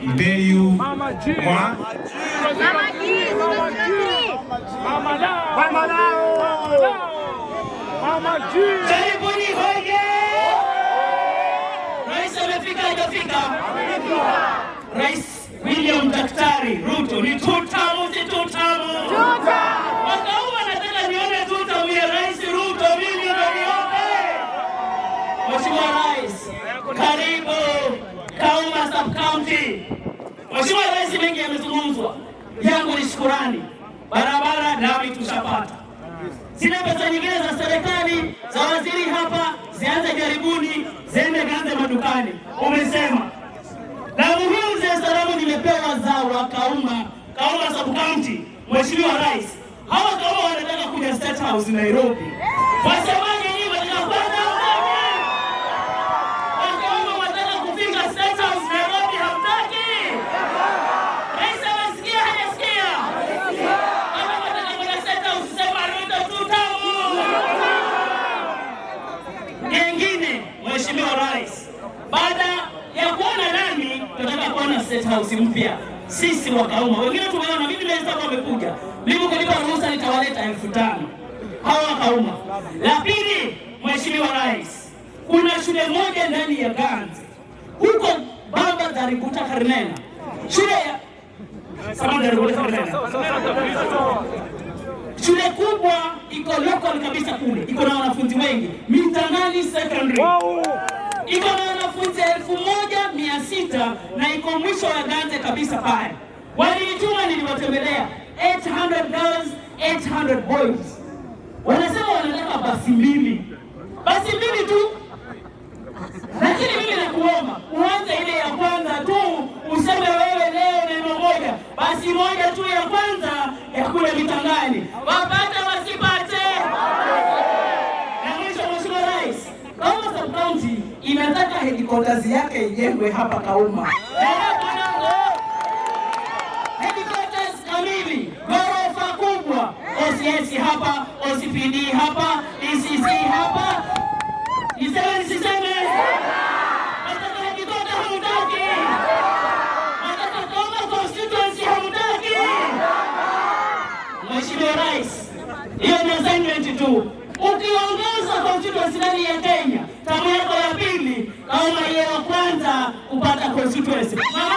Mbeyu mwa karibuni hoye. Rais amefika hajafika? Rais William Daktari Ruto ni tutamu si tutamu? Wakauma nataka nione tutamu ya Rais Ruto, mimi ndio nione. Mheshimiwa Rais, karibu Kauma Sub County. Mheshimiwa Rais, mengi yamezungumzwa. Yangu ni shukrani. Barabara lami tushapata. Zile pesa nyingine za serikali za waziri hapa zianze karibuni, ziende ganze madukani. Umesema. Na muhimu za salamu nimepewa za Kauma Sub County. Mheshimiwa Rais, hawa Kauma wanataka kuja State House Nairobi. Wasemaje nyinyi wanataka kwenda Nairobi? Wakauma wanataka kufika State House Nairobi, hamtaki? Rais anasikia hajasikia? Kama wanataka kwenda State House sema Ruto tutamu. Nyingine, Mheshimiwa Rais, baada ya kuona lami tunataka kuona State House mpya. Sisi wa Kauma, wengine tumeona, mimi nimehesabu wamekuja. Mimi kunipa ruhusa nitawaleta 5,000. Hawa Kauma. La pili, Mheshimiwa Rais, kuna shule moja ndani ya Ganze. Huko Baba Daributa Karnena. Shule ya shule kubwa iko local kabisa kule. Iko na wanafunzi wengi. Mitangani Secondary. Iko na wanafunzi 1,600 na iko mwisho wa Ganze kabisa pale. Walinituma niliwatembelea 800 girls, 800 boys. Wanasema wanataka basi mbili. Basi mbili tu. Lakini mimi nakuomba uanze ile ya kwanza tu, useme wewe leo neno moja. Basi moja tu ya kwanza ya kule Mitangani. Wapata wasipate. Na mwisho, Mheshimiwa Rais, Kauma Sub County inataka headquarters yake ijengwe hapa Kauma. Headquarters kamili, ghorofa kubwa. OCS hapa, OCPD hapa, ECC hapa. Niseme. Wataka headquarters hamutaki. Wataka Kauma constituency hamutaki. Mheshimiwa Rais, hiyo ni assignment tu. Ukiongoza constituency ndani ya Kenya, tamu yako ya pili, Kauma yeye wa kwanza kupata constituency. Mama